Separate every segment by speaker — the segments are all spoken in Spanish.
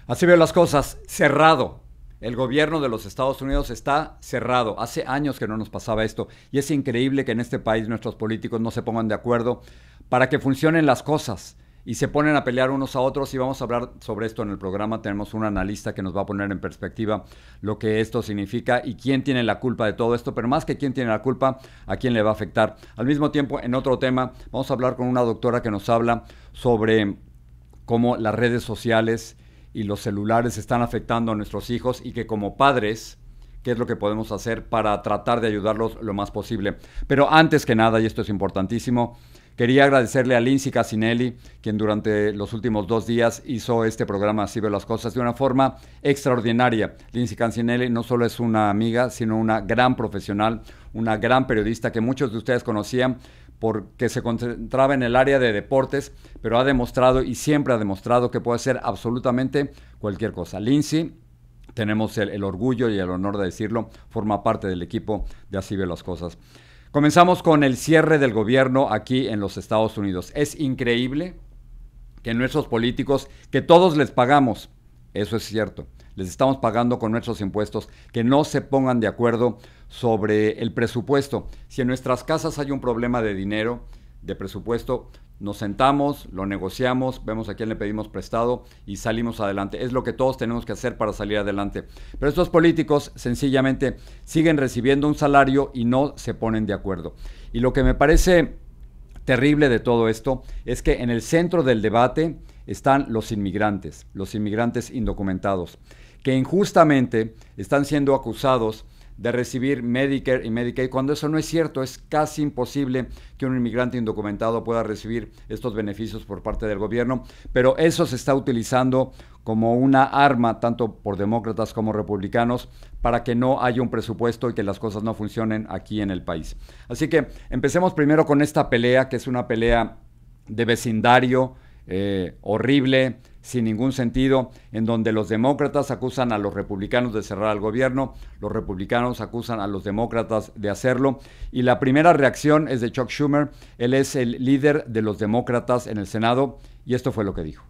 Speaker 1: Así veo las cosas, cerrado. El gobierno de los Estados Unidos está cerrado. Hace años que no nos pasaba esto y es increíble que en este país nuestros políticos no se pongan de acuerdo para que funcionen las cosas y se ponen a pelear unos a otros y vamos a hablar sobre esto en el programa. Tenemos un analista que nos va a poner en perspectiva lo que esto significa y quién tiene la culpa de todo esto, pero más que quién tiene la culpa, a quién le va a afectar. Al mismo tiempo, en otro tema, vamos a hablar con una doctora que nos habla sobre cómo las redes sociales y los celulares están afectando a nuestros hijos y que como padres, qué es lo que podemos hacer para tratar de ayudarlos lo más posible. Pero antes que nada, y esto es importantísimo, quería agradecerle a Lindsay Cassinelli, quien durante los últimos 2 días hizo este programa Así veo las cosas de una forma extraordinaria. Lindsay Cassinelli no solo es una amiga, sino una gran profesional, una gran periodista que muchos de ustedes conocían porque se concentraba en el área de deportes, pero ha demostrado y siempre ha demostrado que puede hacer absolutamente cualquier cosa. Lindsay, tenemos el orgullo y el honor de decirlo, forma parte del equipo de Así veo las cosas. Comenzamos con el cierre del gobierno aquí en los Estados Unidos. Es increíble que nuestros políticos, que todos les pagamos, eso es cierto, les estamos pagando con nuestros impuestos, que no se pongan de acuerdo sobre el presupuesto. Si en nuestras casas hay un problema de dinero, de presupuesto, nos sentamos, lo negociamos, vemos a quién le pedimos prestado y salimos adelante. Es lo que todos tenemos que hacer para salir adelante. Pero estos políticos sencillamente siguen recibiendo un salario y no se ponen de acuerdo. Y lo que me parece terrible de todo esto es que en el centro del debate están los inmigrantes indocumentados, que injustamente están siendo acusados de recibir Medicare y Medicaid, cuando eso no es cierto. Es casi imposible que un inmigrante indocumentado pueda recibir estos beneficios por parte del gobierno, pero eso se está utilizando como una arma, tanto por demócratas como republicanos, para que no haya un presupuesto y que las cosas no funcionen aquí en el país. Así que empecemos primero con esta pelea, que es una pelea de vecindario, horrible, sin ningún sentido, en donde los demócratas acusan a los republicanos de cerrar al gobierno, los republicanos acusan a los demócratas de hacerlo, y la primera reacción es de Chuck Schumer. Él es el líder de los demócratas en el Senado, y esto fue lo que dijo.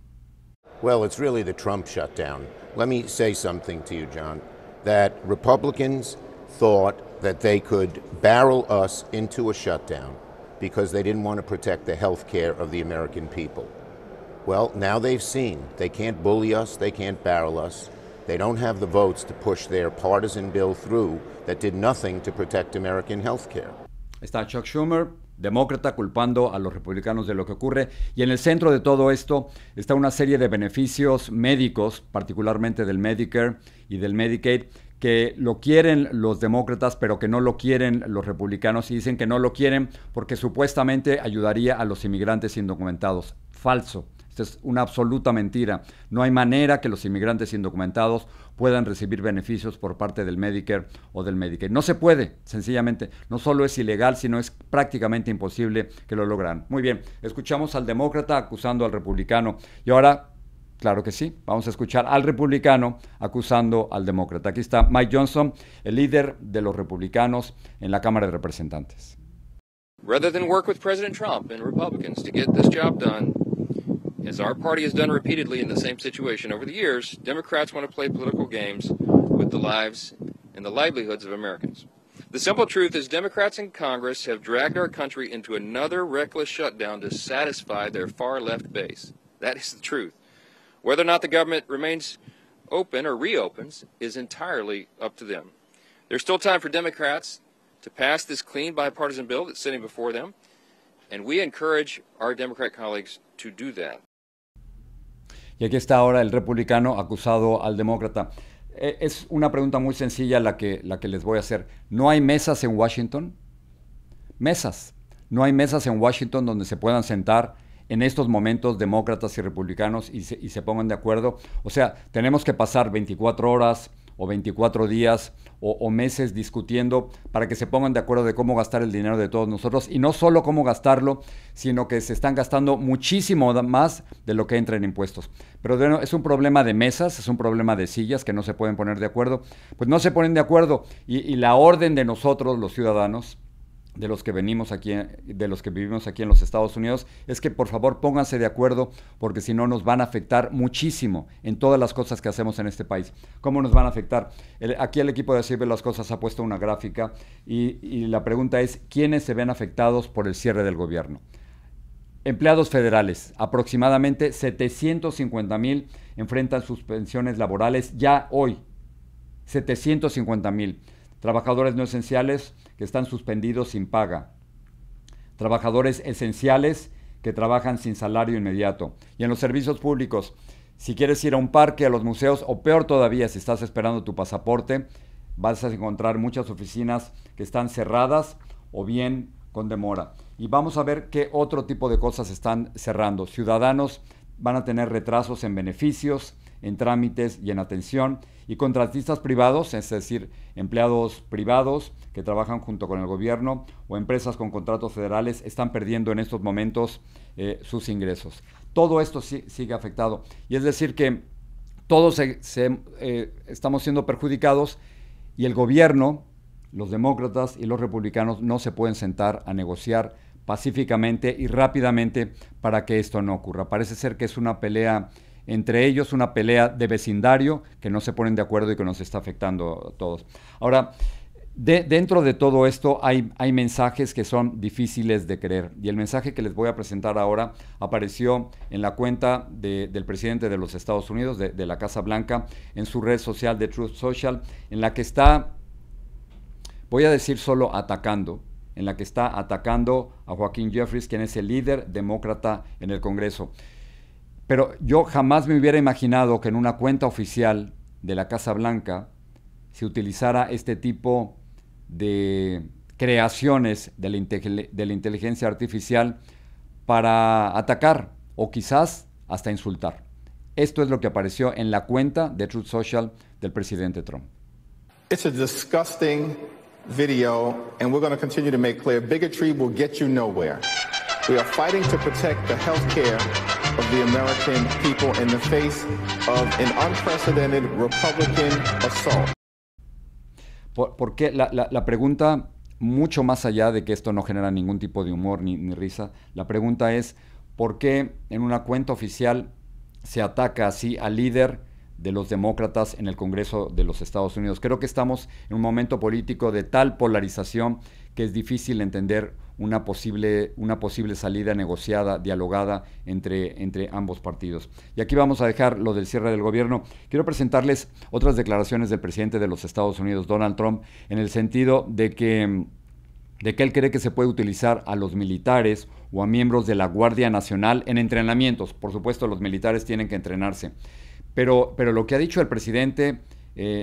Speaker 2: Well, it's really the Trump shutdown. Let me say something to you, John, that Republicans thought that they could barrel us into a shutdown because they didn't want to protect the health care of the American people. Well, now they've seen they can't bully us, they can't barrel us. They don't have the votes to push their partisan bill through that did nothing to protect American health care.
Speaker 1: Está Chuck Schumer, demócrata, culpando a los republicanos de lo que ocurre. Y en el centro de todo esto está una serie de beneficios médicos, particularmente del Medicare y del Medicaid, que lo quieren los demócratas, pero que no lo quieren los republicanos, y dicen que no lo quieren porque supuestamente ayudaría a los inmigrantes indocumentados. Falso. Es una absoluta mentira. No hay manera que los inmigrantes indocumentados puedan recibir beneficios por parte del Medicare o del Medicaid. No se puede, sencillamente. No solo es ilegal, sino es prácticamente imposible que lo logran. Muy bien, escuchamos al demócrata acusando al republicano. Y ahora, claro que sí, vamos a escuchar al republicano acusando al demócrata. Aquí está Mike Johnson, el líder de los republicanos en la Cámara de Representantes.
Speaker 3: Rather than work with President Trump and Republicans to get this job done, as our party has done repeatedly in the same situation over the years, Democrats want to play political games with the lives and the livelihoods of Americans. The simple truth is Democrats in Congress have dragged our country into another reckless shutdown to satisfy their far-left base. That is the truth. Whether or not the government remains open or reopens is entirely up to them. There's still time for Democrats to pass this clean bipartisan bill that's sitting before them, and we encourage our Democrat colleagues to do that.
Speaker 1: Y aquí está ahora el republicano acusado al demócrata. Es una pregunta muy sencilla la que les voy a hacer. ¿No hay mesas en Washington? Mesas. ¿No hay mesas en Washington donde se puedan sentar en estos momentos demócratas y republicanos y se pongan de acuerdo? O sea, tenemos que pasar 24 horas o 24 días o meses discutiendo para que se pongan de acuerdo de cómo gastar el dinero de todos nosotros, y no solo cómo gastarlo, sino que se están gastando muchísimo más de lo que entra en impuestos. Pero bueno, es un problema de mesas, es un problema de sillas que no se pueden poner de acuerdo. Pues no se ponen de acuerdo, y la orden de nosotros, los ciudadanos, de los que vivimos aquí en los Estados Unidos, es que por favor pónganse de acuerdo, porque si no nos van a afectar muchísimo en todas las cosas que hacemos en este país. ¿Cómo nos van a afectar? Aquí el equipo de Así Ven las Cosas ha puesto una gráfica y la pregunta es, ¿quiénes se ven afectados por el cierre del gobierno? Empleados federales, aproximadamente 750,000 enfrentan suspensiones laborales ya hoy. 750,000. Trabajadores no esenciales que están suspendidos sin paga. Trabajadores esenciales que trabajan sin salario inmediato. Y en los servicios públicos, si quieres ir a un parque, a los museos, o peor todavía, si estás esperando tu pasaporte, vas a encontrar muchas oficinas que están cerradas o bien con demora. Y vamos a ver qué otro tipo de cosas están cerrando. Ciudadanos van a tener retrasos en beneficios, en trámites y en atención. Y contratistas privados, es decir, empleados privados que trabajan junto con el gobierno o empresas con contratos federales, están perdiendo en estos momentos sus ingresos. Todo esto sigue afectado. Y es decir que todos estamos siendo perjudicados y el gobierno, los demócratas y los republicanos no se pueden sentar a negociar pacíficamente y rápidamente para que esto no ocurra. Parece ser que es una pelea entre ellos, una pelea de vecindario que no se ponen de acuerdo y que nos está afectando a todos. Ahora, dentro de todo esto hay mensajes que son difíciles de creer, y el mensaje que les voy a presentar ahora apareció en la cuenta del presidente de los Estados Unidos, de la Casa Blanca, en su red social de Truth Social, en la que está, voy a decir solo atacando, en la que está atacando a Joaquín Jeffries, quien es el líder demócrata en el Congreso. Pero yo jamás me hubiera imaginado que en una cuenta oficial de la Casa Blanca se utilizara este tipo de creaciones de la inteligencia artificial para atacar o quizás hasta insultar. Esto es lo que apareció en la cuenta de Truth Social del presidente Trump.
Speaker 4: It's a disgusting video, and we're going to continue to make clear bigotry will get you nowhere. We are fighting to protect the health care of the American people in the face of an unprecedented Republican assault.
Speaker 1: Porque la pregunta, mucho más allá de que esto no genera ningún tipo de humor ni risa, la pregunta es, ¿por qué en una cuenta oficial se ataca así al líder de los demócratas en el Congreso de los Estados Unidos? Creo que estamos en un momento político de tal polarización que es difícil entender una posible salida negociada, dialogada entre ambos partidos. Y aquí vamos a dejar lo del cierre del gobierno. Quiero presentarles otras declaraciones del presidente de los Estados Unidos, Donald Trump, en el sentido de que él cree que se puede utilizar a los militares o a miembros de la Guardia Nacional en entrenamientos. Por supuesto, los militares tienen que entrenarse. Pero lo que ha dicho el presidente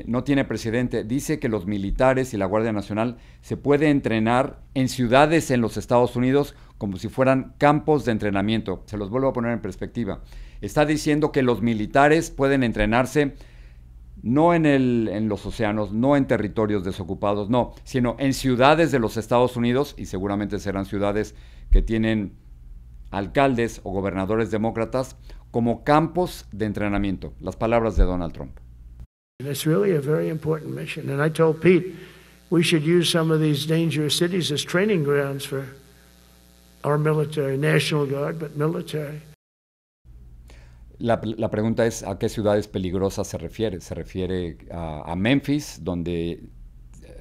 Speaker 1: no tiene precedente. Dice que los militares y la Guardia Nacional se puede entrenar en ciudades en los Estados Unidos como si fueran campos de entrenamiento. Se los vuelvo a poner en perspectiva. Está diciendo que los militares pueden entrenarse no en los océanos, no en territorios desocupados, no, sino en ciudades de los Estados Unidos, y seguramente serán ciudades que tienen alcaldes o gobernadores demócratas, como campos de entrenamiento. Las palabras de Donald Trump.
Speaker 5: It's really a very important mission. And I told Pete, we should use some of these dangerous cities as training grounds for our military, National Guard, but military.
Speaker 1: La pregunta es a qué ciudades peligrosas se refiere. Se refiere a Memphis, donde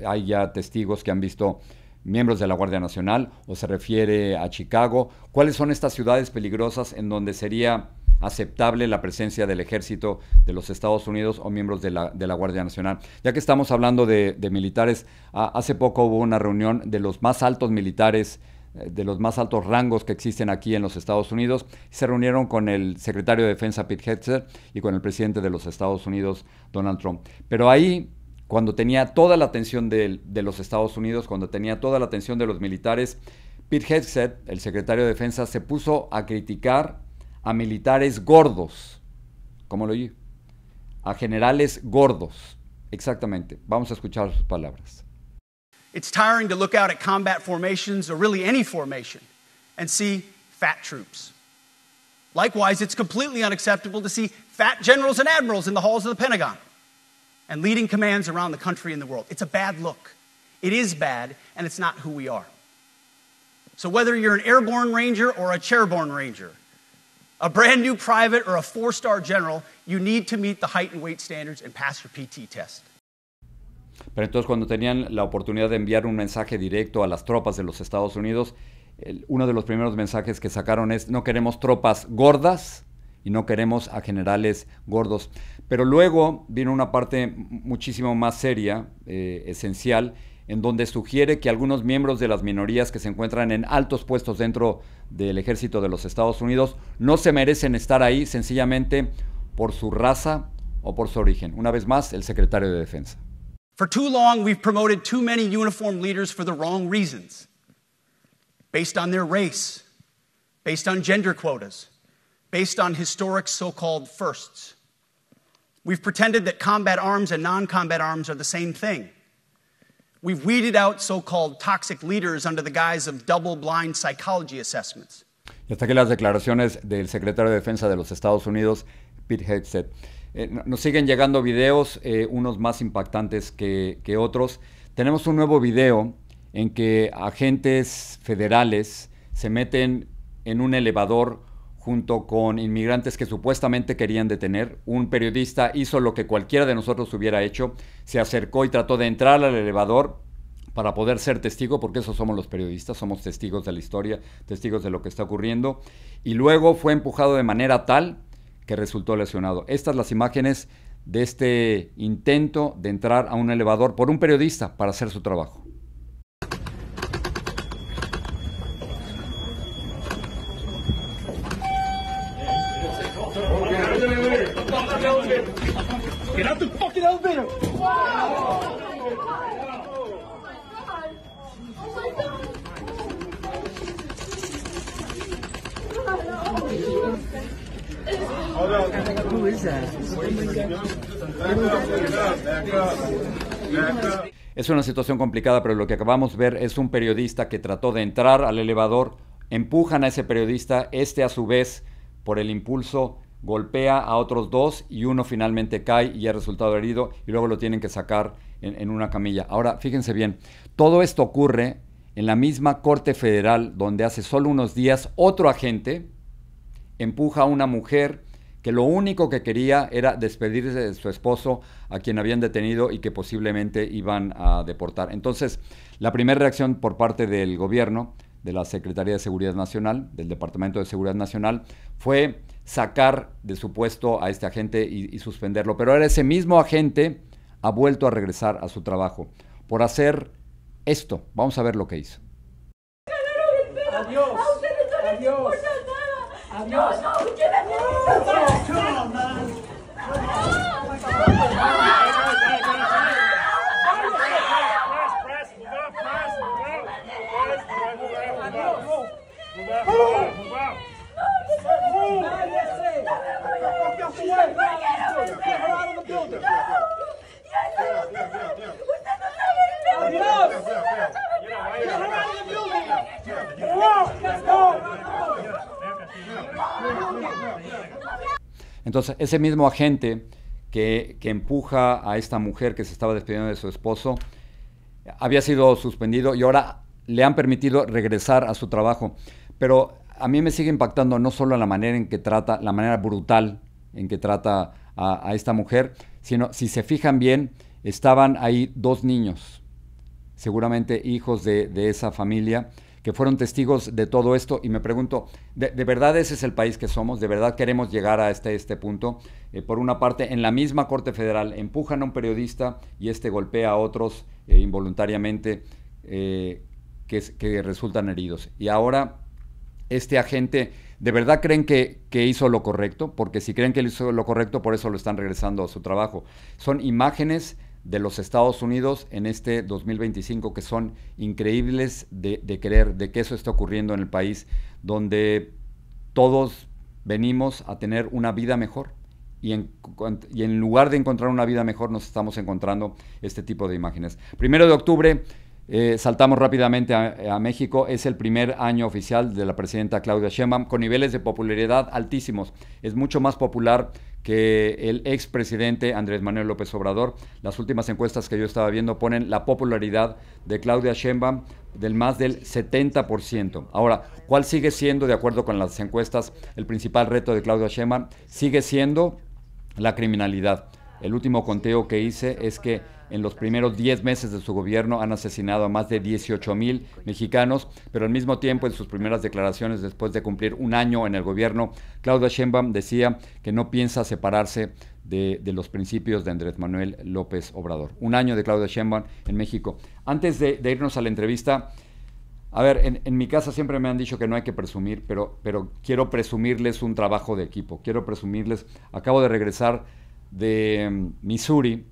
Speaker 1: hay ya testigos que han visto miembros de la Guardia Nacional, o se refiere a Chicago. ¿Cuáles son estas ciudades peligrosas en donde sería aceptable la presencia del ejército de los Estados Unidos o miembros de la Guardia Nacional? Ya que estamos hablando de militares, hace poco hubo una reunión de los más altos militares, de los más altos rangos que existen aquí en los Estados Unidos. Se reunieron con el secretario de Defensa Pete Hegseth y con el presidente de los Estados Unidos, Donald Trump. Pero ahí, cuando tenía toda la atención de los Estados Unidos, cuando tenía toda la atención de los militares, Pete Hegseth, el secretario de Defensa, se puso a criticar a militares gordos, como lo oí, a generales gordos, exactamente. Vamos a escuchar sus palabras.
Speaker 6: It's tiring to look out at combat formations, or really any formation, and see fat troops. Likewise, it's completely unacceptable to see fat generals and admirals in the halls of the Pentagon and leading commands around the country and the world. It's a bad look. It is bad, and it's not who we are. So whether you're an airborne ranger or a chairborne ranger, a brand new private or a 4-star general, you need to meet the height and weight standards and pass your PT test.
Speaker 1: Pero entonces cuando tenían la oportunidad de enviar un mensaje directo a las tropas de los Estados Unidos, uno de los primeros mensajes que sacaron es: no queremos tropas gordas y no queremos a generales gordos. Pero luego vino una parte muchísimo más seria, esencial, en donde sugiere que algunos miembros de las minorías que se encuentran en altos puestos dentro del ejército de los Estados Unidos no se merecen estar ahí sencillamente por su raza o por su origen. Una vez más, el secretario de Defensa.
Speaker 6: For too long, we've promoted too many uniformed leaders for the wrong reasons, based on their race, based on gender quotas, based on historic so-called firsts. We've pretended that combat arms and non-combat arms are the same thing. We've weeded out so-called toxic leaders under the guise of double-blind psychology assessments.
Speaker 1: Y hasta aquí las declaraciones del secretario de Defensa de los Estados Unidos, Pete Hegseth. Nos siguen llegando videos, unos más impactantes que otros. Tenemos un nuevo video en que agentes federales se meten en un elevador junto con inmigrantes que supuestamente querían detener. Un periodista hizo lo que cualquiera de nosotros hubiera hecho, se acercó y trató de entrar al elevador para poder ser testigo, porque esos somos los periodistas, somos testigos de la historia, testigos de lo que está ocurriendo, y luego fue empujado de manera tal que resultó lesionado. Estas las imágenes de este intento de entrar a un elevador por un periodista para hacer su trabajo.
Speaker 7: Get out the fucking elevator! Who is that?
Speaker 1: Es una situación complicada, pero lo que acabamos de ver es un periodista que trató de entrar al elevador, empujan a ese periodista, a su vez, por el impulso, golpea a otros dos y uno finalmente cae y ha resultado herido y luego lo tienen que sacar en una camilla. Ahora, fíjense bien, todo esto ocurre en la misma Corte Federal donde hace solo unos días otro agente empuja a una mujer que lo único que quería era despedirse de su esposo, a quien habían detenido y que posiblemente iban a deportar. Entonces, la primera reacción por parte del gobierno, de la Secretaría de Seguridad Nacional, del Departamento de Seguridad Nacional, fue sacar de su puesto a este agente y suspenderlo. Pero ahora ese mismo agente ha vuelto a regresar a su trabajo por hacer esto. Vamos a ver lo que hizo.
Speaker 7: Adiós. Adiós. Adiós.
Speaker 1: Entonces, ese mismo agente que empuja a esta mujer que se estaba despidiendo de su esposo había sido suspendido y ahora le han permitido regresar a su trabajo. Pero a mí me sigue impactando no solo la manera en que trata, la manera brutal en que trata a esta mujer, sino, si se fijan bien, estaban ahí dos niños, seguramente hijos de esa familia, que fueron testigos de todo esto, y me pregunto, ¿de verdad ese es el país que somos? ¿De verdad queremos llegar a este punto? Por una parte, en la misma Corte Federal empujan a un periodista y golpea a otros involuntariamente que resultan heridos. Y ahora, este agente, ¿de verdad creen que hizo lo correcto? Porque si creen que hizo lo correcto, por eso lo están regresando a su trabajo. Son imágenes de los Estados Unidos en este 2025 que son increíbles de creer, de que eso está ocurriendo en el país, donde todos venimos a tener una vida mejor y en lugar de encontrar una vida mejor nos estamos encontrando este tipo de imágenes. 1 de octubre, Saltamos rápidamente a México. Es el primer año oficial de la presidenta Claudia Sheinbaum con niveles de popularidad altísimos. Es mucho más popular que el expresidente Andrés Manuel López Obrador. Las últimas encuestas que yo estaba viendo ponen la popularidad de Claudia Sheinbaum del más del 70%. Ahora, ¿cuál sigue siendo, de acuerdo con las encuestas, el principal reto de Claudia Sheinbaum? Sigue siendo la criminalidad. El último conteo que hice es que en los primeros 10 meses de su gobierno han asesinado a más de 18,000 mexicanos, pero al mismo tiempo en sus primeras declaraciones después de cumplir un año en el gobierno, Claudia Sheinbaum decía que no piensa separarse de los principios de Andrés Manuel López Obrador. Un año de Claudia Sheinbaum en México. Antes de irnos a la entrevista, a ver, en mi casa siempre me han dicho que no hay que presumir, pero quiero presumirles un trabajo de equipo. Quiero presumirles, acabo de regresar de Missouri,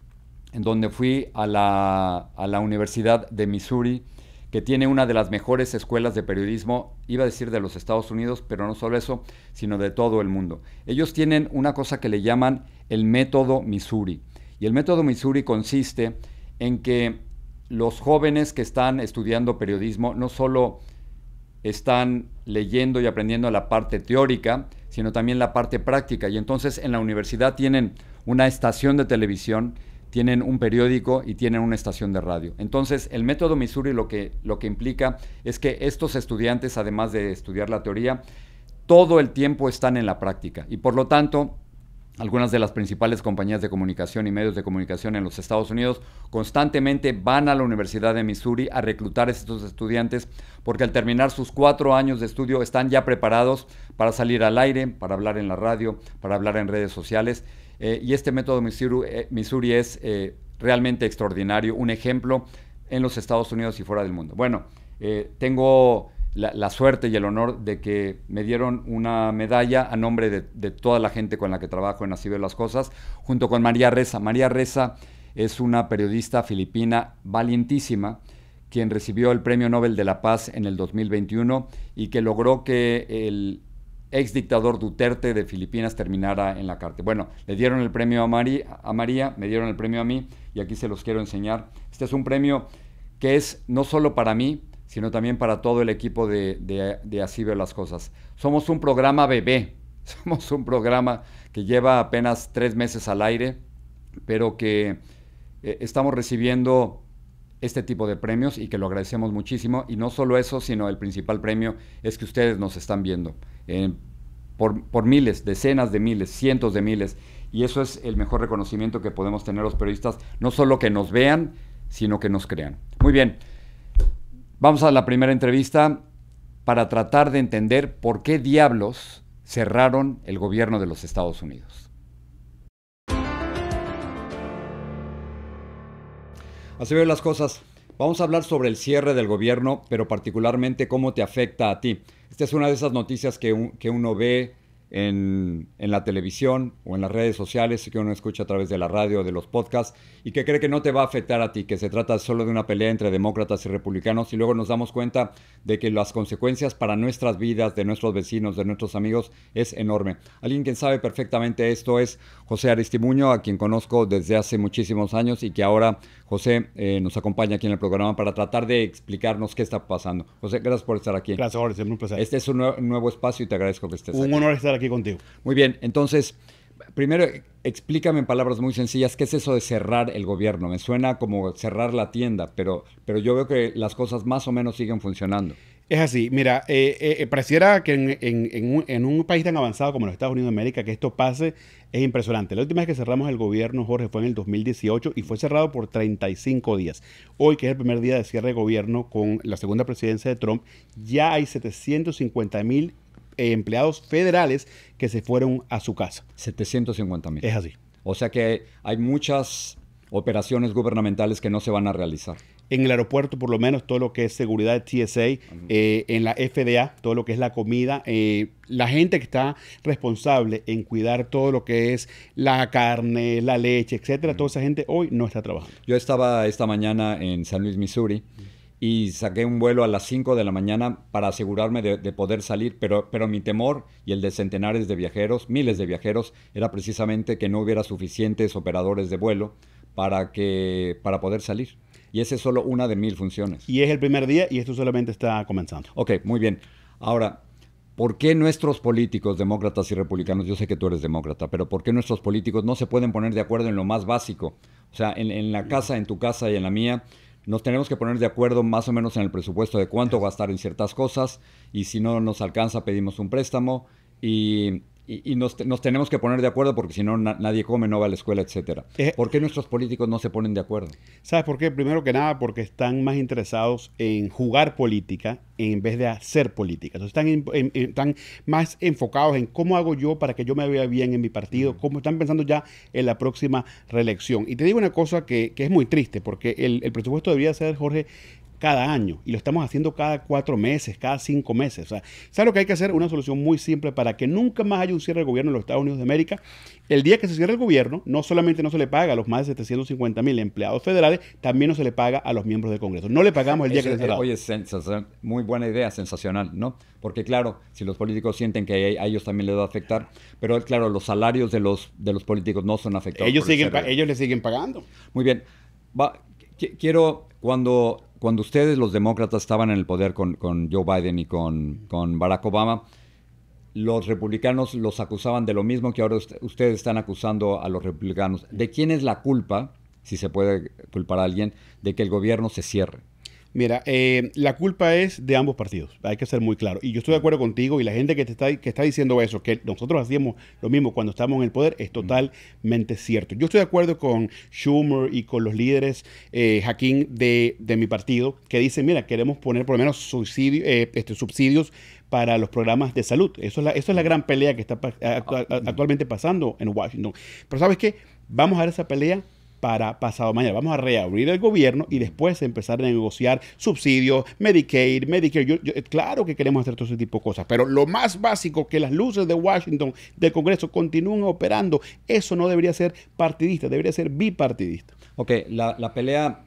Speaker 1: en donde fui a la Universidad de Missouri, que tiene una de las mejores escuelas de periodismo, iba a decir de los Estados Unidos, pero no solo eso, sino de todo el mundo. Ellos tienen una cosa que le llaman el método Missouri. Y el método Missouri consiste en que los jóvenes que están estudiando periodismo no solo están leyendo y aprendiendo la parte teórica, sino también la parte práctica. Y entonces en la universidad tienen una estación de televisión, tienen un periódico y tienen una estación de radio. Entonces, el método Missouri lo que implica es que estos estudiantes, además de estudiar la teoría, todo el tiempo están en la práctica. Y por lo tanto, algunas de las principales compañías de comunicación y medios de comunicación en los Estados Unidos constantemente van a la Universidad de Missouri a reclutar a estos estudiantes porque al terminar sus 4 años de estudio están ya preparados para salir al aire, para hablar en la radio, para hablar en redes sociales. Y este método Missouri es realmente extraordinario, un ejemplo en los Estados Unidos y fuera del mundo. Bueno, tengo la suerte y el honor de que me dieron una medalla a nombre de toda la gente con la que trabajo en Así Veo las Cosas, junto con María Ressa. María Ressa es una periodista filipina valientísima, quien recibió el Premio Nobel de la Paz en el 2021 y que logró que el ex dictador Duterte de Filipinas terminara en la cárcel. Bueno, le dieron el premio a María, me dieron el premio a mí y aquí se los quiero enseñar. Este es un premio que es no solo para mí, sino también para todo el equipo de Así Veo las Cosas. Somos un programa bebé, somos un programa que lleva apenas 3 meses al aire, pero que estamos recibiendo este tipo de premios y que lo agradecemos muchísimo. Y no solo eso, sino el principal premio es que ustedes nos están viendo por miles, decenas de miles, cientos de miles. Y eso es el mejor reconocimiento que podemos tener los periodistas, no solo que nos vean, sino que nos crean. Muy bien, vamos a la primera entrevista para tratar de entender por qué diablos cerraron el gobierno de los Estados Unidos. Así veo las cosas. Vamos a hablar sobre el cierre del gobierno, pero particularmente cómo te afecta a ti. Esta es una de esas noticias que uno ve en la televisión o en las redes sociales, que uno escucha a través de la radio o de los podcasts y que cree que no te va a afectar a ti, que se trata solo de una pelea entre demócratas y republicanos, y luego nos damos cuenta de que las consecuencias para nuestras vidas, de nuestros vecinos, de nuestros amigos, es enorme. Alguien que sabe perfectamente esto es José Aristimuño, a quien conozco desde hace muchísimos años y que ahora, José, nos acompaña aquí en el programa para tratar de explicarnos qué está pasando. José, gracias por estar aquí.
Speaker 8: Gracias, Jorge, siempre un placer.
Speaker 1: Este es un nuevo espacio y te agradezco que estés aquí.
Speaker 8: Un honor estar aquí contigo.
Speaker 1: Muy bien, entonces, primero explícame en palabras muy sencillas, ¿qué es eso de cerrar el gobierno? Me suena como cerrar la tienda, pero yo veo que las cosas más o menos siguen funcionando.
Speaker 8: Es así, mira, pareciera que en un país tan avanzado como los Estados Unidos de América, que esto pase es impresionante. La última vez que cerramos el gobierno, Jorge, fue en el 2018 y fue cerrado por 35 días. Hoy, que es el primer día de cierre de gobierno con la segunda presidencia de Trump, ya hay 750,000 empleados federales que se fueron a su casa.
Speaker 1: 750,000.
Speaker 8: Es así.
Speaker 1: O sea que hay muchas operaciones gubernamentales que no se van a realizar.
Speaker 8: En el aeropuerto, por lo menos, todo lo que es seguridad de TSA, en la FDA, todo lo que es la comida, la gente que está responsable en cuidar todo lo que es la carne, la leche, etcétera, toda esa gente hoy no está trabajando.
Speaker 1: Yo estaba esta mañana en San Luis, Missouri, y saqué un vuelo a las 5 de la mañana para asegurarme de poder salir, pero mi temor y el de centenares de viajeros, miles de viajeros, era precisamente que no hubiera suficientes operadores de vuelo para poder salir. Y esa es solo una de 1000 funciones.
Speaker 8: Y es el primer día y esto solamente está comenzando.
Speaker 1: Ok, muy bien. Ahora, ¿por qué nuestros políticos, demócratas y republicanos, yo sé que tú eres demócrata, pero ¿por qué nuestros políticos no se pueden poner de acuerdo en lo más básico? O sea, en la casa, en tu casa y en la mía, nos tenemos que poner de acuerdo más o menos en el presupuesto de cuánto gastar en ciertas cosas, y si no nos alcanza pedimos un préstamo, y nos tenemos que poner de acuerdo porque si no nadie come, no va a la escuela, etcétera. ¿Por qué nuestros políticos no se ponen de acuerdo?
Speaker 8: ¿Sabes por qué? Primero que nada, porque están más interesados en jugar política en vez de hacer política. Entonces están más enfocados en cómo hago yo para que yo me vea bien en mi partido, cómo están pensando ya en la próxima reelección. Y te digo una cosa que es muy triste, porque el presupuesto debería ser, Jorge, cada año, y lo estamos haciendo cada 4 meses, cada 5 meses. O sea, ¿sabes lo que hay que hacer? Una solución muy simple para que nunca más haya un cierre del gobierno en los Estados Unidos de América. El día que se cierre el gobierno, no solamente no se le paga a los más de 750,000 empleados federales, también no se le paga a los miembros del Congreso. No le pagamos el día que se cerrado.
Speaker 1: Oye, muy buena idea, sensacional, ¿no? Porque claro, si los políticos sienten que a ellos también les va a afectar, pero claro, los salarios de los políticos no son afectados.
Speaker 8: Ellos le siguen pagando.
Speaker 1: Muy bien. Quiero, cuando ustedes, los demócratas, estaban en el poder con Joe Biden y con Barack Obama, los republicanos los acusaban de lo mismo que ahora ustedes están acusando a los republicanos. ¿De quién es la culpa, si se puede culpar a alguien, de que el gobierno se cierre?
Speaker 8: Mira, la culpa es de ambos partidos, hay que ser muy claro. Y yo estoy de acuerdo contigo, y la gente que está diciendo eso, que nosotros hacíamos lo mismo cuando estábamos en el poder, es totalmente cierto. Yo estoy de acuerdo con Schumer y con los líderes Hakeem de mi partido, que dicen, mira, queremos poner por lo menos subsidios para los programas de salud. Eso es la gran pelea que está actualmente pasando en Washington. Pero ¿sabes qué? Vamos a dar esa pelea para pasado mañana. Vamos a reabrir el gobierno y después empezar a negociar subsidios, Medicaid, Medicare. Claro que queremos hacer todo ese tipo de cosas, pero lo más básico, que las luces de Washington, del Congreso, continúen operando, eso no debería ser partidista, debería ser bipartidista.
Speaker 1: Ok, la pelea,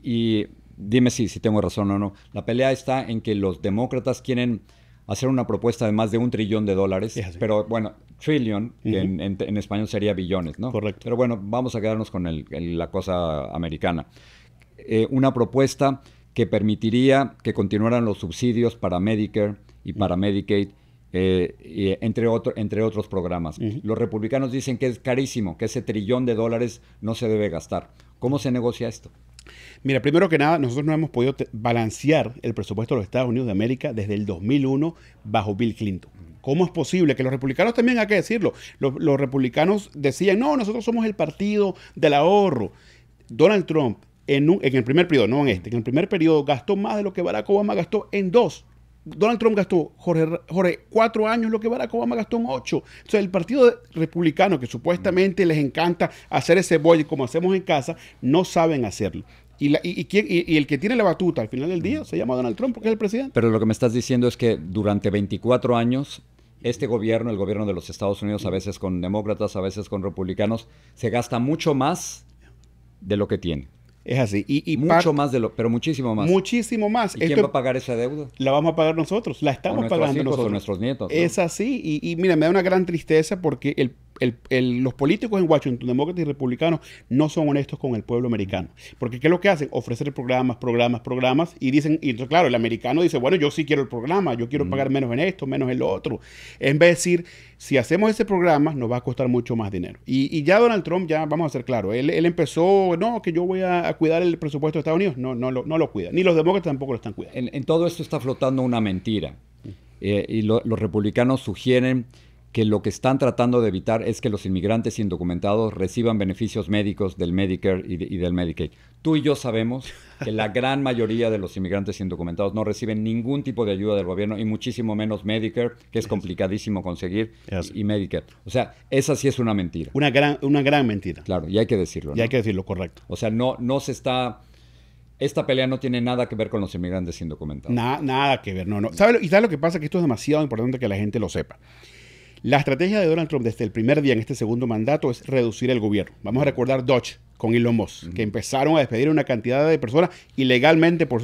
Speaker 1: y dime si tengo razón o no, la pelea está en que los demócratas quieren hacer una propuesta de más de $1 trillón, pero bueno, trillion, que en español sería billones, ¿no?
Speaker 8: Correcto.
Speaker 1: Pero bueno, vamos a quedarnos con la cosa americana. Una propuesta que permitiría que continuaran los subsidios para Medicare y para Medicaid, y entre otros programas. Los republicanos dicen que es carísimo, que ese $1 trillón no se debe gastar. ¿Cómo se negocia esto?
Speaker 8: Mira, primero que nada, nosotros no hemos podido balancear el presupuesto de los Estados Unidos de América desde el 2001 bajo Bill Clinton. ¿Cómo es posible? Que los republicanos también, hay que decirlo, los republicanos decían, no, nosotros somos el partido del ahorro. Donald Trump, en el primer periodo, no en este, en el primer periodo gastó más de lo que Barack Obama gastó en 2. Donald Trump gastó, Jorge, 4 años lo que Barack Obama gastó en 8. O sea, el partido republicano, que supuestamente les encanta hacer ese boy como hacemos en casa, no saben hacerlo. Y el que tiene la batuta al final del día se llama Donald Trump, porque es el presidente.
Speaker 1: Pero lo que me estás diciendo es que durante 24 años, este gobierno, el gobierno de los Estados Unidos, a veces con demócratas, a veces con republicanos, se gasta mucho más de lo que tiene.
Speaker 8: Es así.
Speaker 1: Mucho más pero muchísimo más.
Speaker 8: Muchísimo más.
Speaker 1: ¿Y quién va a pagar esa deuda?
Speaker 8: La vamos a pagar nosotros. La estamos pagando nosotros.
Speaker 1: O nuestros nietos, ¿no?
Speaker 8: Es así. Y mira, me da una gran tristeza porque los políticos en Washington, demócratas y republicanos, no son honestos con el pueblo americano. Porque ¿qué es lo que hacen? Ofrecer programas, y dicen, y entonces, claro, el americano dice, bueno, yo sí quiero el programa, yo quiero pagar menos en esto, menos en lo otro. En vez de decir, si hacemos ese programa, nos va a costar mucho más dinero. Y ya Donald Trump, ya vamos a ser claros, él empezó, no, que yo voy a cuidar el presupuesto de Estados Unidos. No lo cuida. Ni los demócratas tampoco lo están cuidando.
Speaker 1: En todo esto está flotando una mentira. Y los republicanos sugieren que lo que están tratando de evitar es que los inmigrantes indocumentados reciban beneficios médicos del Medicare y del Medicaid. Tú y yo sabemos que la gran mayoría de los inmigrantes indocumentados no reciben ningún tipo de ayuda del gobierno, y muchísimo menos Medicare, que es complicadísimo conseguir, y Medicare. O sea, esa sí es una mentira.
Speaker 8: Una gran mentira.
Speaker 1: Claro, y hay que decirlo, ¿no?
Speaker 8: Y hay que decirlo, correcto.
Speaker 1: O sea, no se está... Esta pelea no tiene nada que ver con los inmigrantes indocumentados.
Speaker 8: Nada que ver, no. ¿Sabes lo que pasa? Que esto es demasiado importante que la gente lo sepa. La estrategia de Donald Trump desde el primer día en este segundo mandato es reducir el gobierno. Vamos a recordar Dodge con Elon Musk, que empezaron a despedir una cantidad de personas ilegalmente, por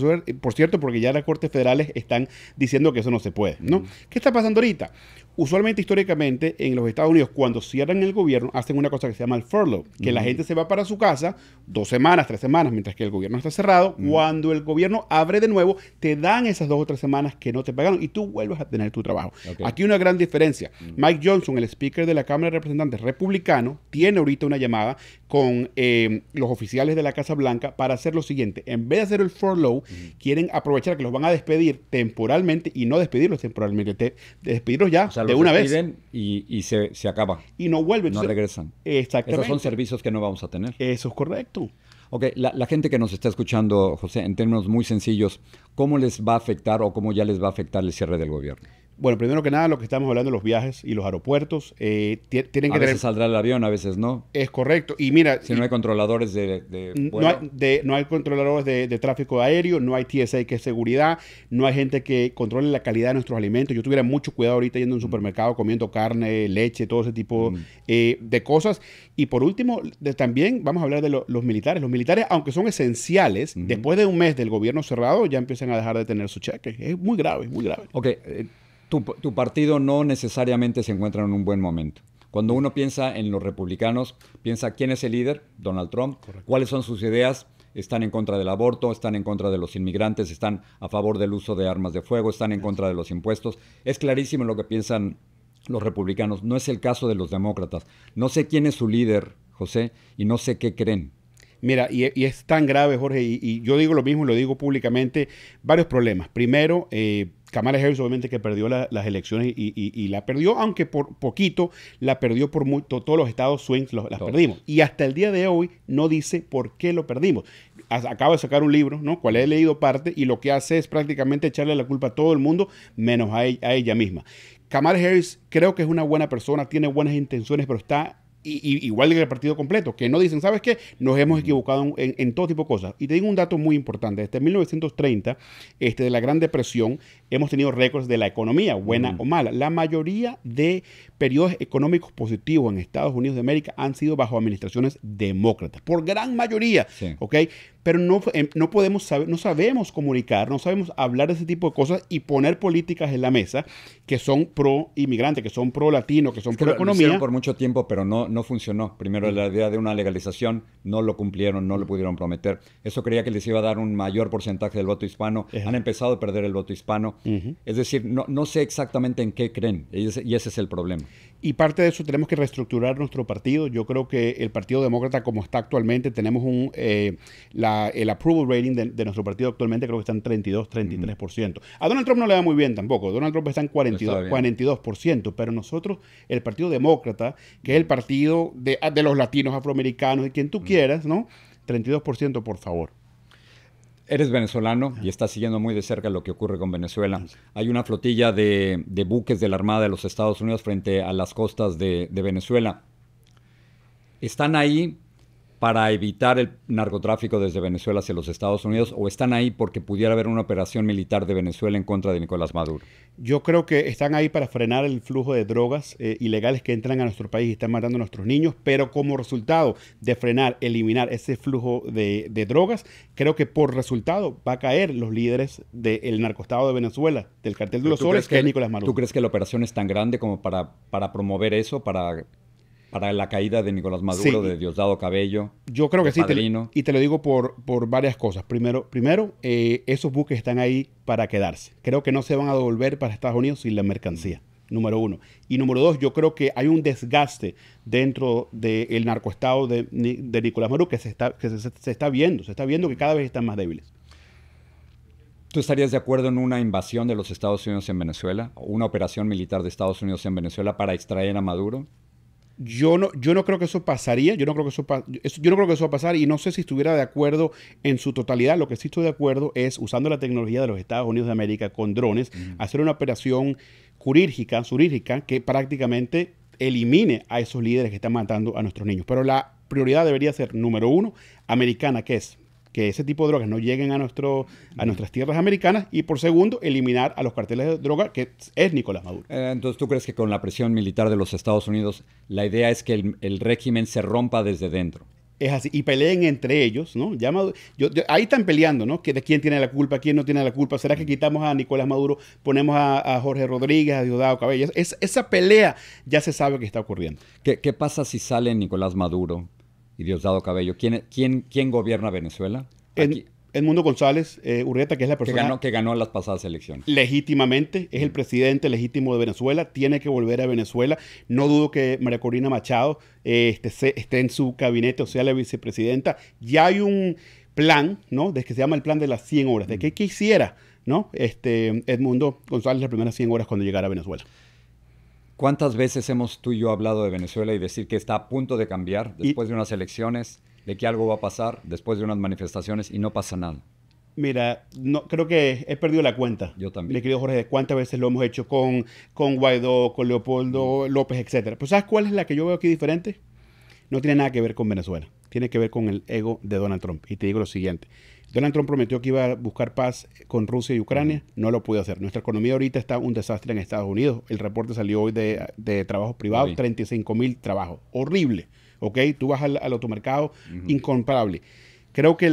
Speaker 8: cierto, porque ya las cortes federales están diciendo que eso no se puede, ¿no? ¿Qué está pasando ahorita? Usualmente, históricamente, en los Estados Unidos, cuando cierran el gobierno, hacen una cosa que se llama el furlough, que la gente se va para su casa 2 semanas, 3 semanas, mientras que el gobierno está cerrado. Cuando el gobierno abre de nuevo, te dan esas 2 o 3 semanas que no te pagaron y tú vuelves a tener tu trabajo.
Speaker 1: Okay.
Speaker 8: Aquí una gran diferencia. Mike Johnson, el speaker de la Cámara de Representantes republicano, tiene ahorita una llamada con los oficiales de la Casa Blanca para hacer lo siguiente. En vez de hacer el furlough, quieren aprovechar que los van a despedir temporalmente y no despedirlos temporalmente, despedirlos ya,
Speaker 1: O sea,
Speaker 8: de
Speaker 1: los
Speaker 8: una vez.
Speaker 1: despiden y se acaba.
Speaker 8: Y no vuelven.
Speaker 1: No regresan.
Speaker 8: Exactamente.
Speaker 1: Esos son servicios que no vamos a tener.
Speaker 8: Eso es correcto.
Speaker 1: Ok, la gente que nos está escuchando, José, en términos muy sencillos, ¿cómo les va a afectar o cómo ya les va a afectar el cierre del gobierno?
Speaker 8: Bueno, primero que nada, lo que estamos hablando de los viajes y los aeropuertos, tienen que
Speaker 1: A
Speaker 8: tener...
Speaker 1: veces saldrá el avión, a veces no.
Speaker 8: Es correcto. Y mira...
Speaker 1: Si no hay controladores de vuelo.
Speaker 8: No hay controladores de tráfico aéreo, no hay TSA que es seguridad, no hay gente que controle la calidad de nuestros alimentos. Yo tuviera mucho cuidado ahorita yendo a un supermercado comiendo carne, leche, todo ese tipo de cosas. Y por último, también vamos a hablar de los militares. Los militares, aunque son esenciales, después de un mes del gobierno cerrado, ya empiezan a dejar de tener su cheque. Es muy grave, muy grave.
Speaker 1: Ok, tu partido no necesariamente se encuentra en un buen momento. Cuando uno piensa en los republicanos, piensa quién es el líder, Donald Trump, cuáles son sus ideas, están en contra del aborto, están en contra de los inmigrantes, están a favor del uso de armas de fuego, están en contra de los impuestos. Es clarísimo lo que piensan los republicanos. No es el caso de los demócratas. No sé quién es su líder, José, y no sé qué creen.
Speaker 8: Mira, y es tan grave, Jorge, y yo digo lo mismo, lo digo públicamente, varios problemas. Primero, Kamala Harris obviamente que perdió las elecciones y la perdió, aunque por poquito, la perdió por mucho, todos los estados swings las perdimos. Y hasta el día de hoy no dice por qué lo perdimos. Acaba de sacar un libro, ¿no? Cual he leído parte, y lo que hace es prácticamente echarle la culpa a todo el mundo, menos a ella misma. Kamala Harris creo que es una buena persona, tiene buenas intenciones, pero está... igual que el partido completo, que no dicen, ¿sabes qué? Nos hemos equivocado en todo tipo de cosas. Y te digo un dato muy importante. Desde 1930, de la Gran Depresión, hemos tenido récords de la economía, buena o mala. La mayoría de periodos económicos positivos en Estados Unidos de América han sido bajo administraciones demócratas, por gran mayoría,
Speaker 1: Sí.
Speaker 8: ¿ok? Pero no podemos saber, no sabemos comunicar, no sabemos hablar de ese tipo de cosas y poner políticas en la mesa que son pro inmigrante, que son pro latino, que son
Speaker 1: Es que
Speaker 8: pro
Speaker 1: lo
Speaker 8: economía.
Speaker 1: hicieron por mucho tiempo, pero no funcionó. Primero la idea de una legalización, no lo cumplieron, no lo pudieron prometer. Eso creía que les iba a dar un mayor porcentaje del voto hispano. Han empezado a perder el voto hispano. Es decir, no sé exactamente en qué creen, y ese es el problema.
Speaker 8: Y parte de eso tenemos que reestructurar nuestro partido. Yo creo que el Partido Demócrata, como está actualmente, tenemos el approval rating de nuestro partido actualmente, creo que está en 32, 33%. A Donald Trump no le da muy bien tampoco. Donald Trump está en 42%, pero nosotros, el Partido Demócrata, que es el partido de los latinos, afroamericanos, de quien tú quieras, ¿no? 32%, por favor.
Speaker 1: Eres venezolano y estás siguiendo muy de cerca lo que ocurre con Venezuela. Hay una flotilla de buques de la Armada de los Estados Unidos frente a las costas de Venezuela. ¿Están ahí para evitar el narcotráfico desde Venezuela hacia los Estados Unidos o están ahí porque pudiera haber una operación militar de Venezuela en contra de Nicolás Maduro?
Speaker 8: Yo creo que están ahí para frenar el flujo de drogas ilegales que entran a nuestro país y están matando a nuestros niños, pero como resultado de frenar, eliminar ese flujo de drogas, creo que por resultado va a caer los líderes del narcoestado de Venezuela, del cartel de los soles, que es Nicolás Maduro.
Speaker 1: ¿Tú crees que la operación es tan grande como para promover eso, para la caída de Nicolás Maduro,
Speaker 8: Sí.
Speaker 1: de Diosdado Cabello?
Speaker 8: Yo creo que
Speaker 1: de
Speaker 8: sí,
Speaker 1: Padrino?
Speaker 8: y te lo digo por varias cosas. Primero, esos buques están ahí para quedarse. Creo que no se van a devolver para Estados Unidos sin la mercancía, número uno. Y número dos, yo creo que hay un desgaste dentro del narcoestado de Nicolás Maduro que se está viendo que cada vez están más débiles.
Speaker 1: ¿Tú estarías de acuerdo en una invasión de los Estados Unidos en Venezuela? ¿O una operación militar de Estados Unidos en Venezuela para extraer a Maduro?
Speaker 8: Yo no creo que eso pasaría, yo no creo que eso va a pasar y no sé si estuviera de acuerdo en su totalidad. Lo que sí estoy de acuerdo es, usando la tecnología de los Estados Unidos de América con drones, hacer una operación quirúrgica que prácticamente elimine a esos líderes que están matando a nuestros niños. Pero la prioridad debería ser, número uno, americana, que ese tipo de drogas no lleguen a nuestras tierras americanas, y por segundo, eliminar a los carteles de droga, que es Nicolás Maduro.
Speaker 1: Entonces, ¿tú crees que con la presión militar de los Estados Unidos, la idea es que el régimen se rompa desde dentro?
Speaker 8: Es así. Y peleen entre ellos, ¿no? Ahí están peleando, ¿no? De quién tiene la culpa, quién no tiene la culpa. ¿Será que quitamos a Nicolás Maduro, ponemos a Jorge Rodríguez, a Diosdado Cabello? Esa pelea ya se sabe que está ocurriendo.
Speaker 1: ¿Qué pasa si sale Nicolás Maduro y Diosdado Cabello? ¿Quién gobierna Venezuela?
Speaker 8: Edmundo González Urrieta, que es la persona
Speaker 1: que ganó las pasadas elecciones.
Speaker 8: Legítimamente, es el presidente legítimo de Venezuela, tiene que volver a Venezuela. No dudo que María Corina Machado esté en su gabinete, o sea, la vicepresidenta. Ya hay un plan, ¿no? Que se llama el plan de las 100 horas, de qué quisiera, ¿no? Edmundo González las primeras 100 horas cuando llegara a Venezuela.
Speaker 1: ¿Cuántas veces hemos tú y yo hablado de Venezuela y decir que está a punto de cambiar después de unas elecciones, de que algo va a pasar después de unas manifestaciones y no pasa nada?
Speaker 8: Mira, no, creo que he perdido la cuenta.
Speaker 1: Yo también.
Speaker 8: Mi querido Jorge, cuántas veces lo hemos hecho con Guaidó, con Leopoldo López, etcétera. Pues ¿sabes cuál es la que yo veo aquí diferente? No tiene nada que ver con Venezuela. Tiene que ver con el ego de Donald Trump. Y te digo lo siguiente. Donald Trump prometió que iba a buscar paz con Rusia y Ucrania. No lo pudo hacer. Nuestra economía ahorita está un desastre en Estados Unidos. El reporte salió hoy de trabajos privados, 35,000 trabajos. Horrible. ¿Ok? Tú vas al automercado, incomparable. Creo que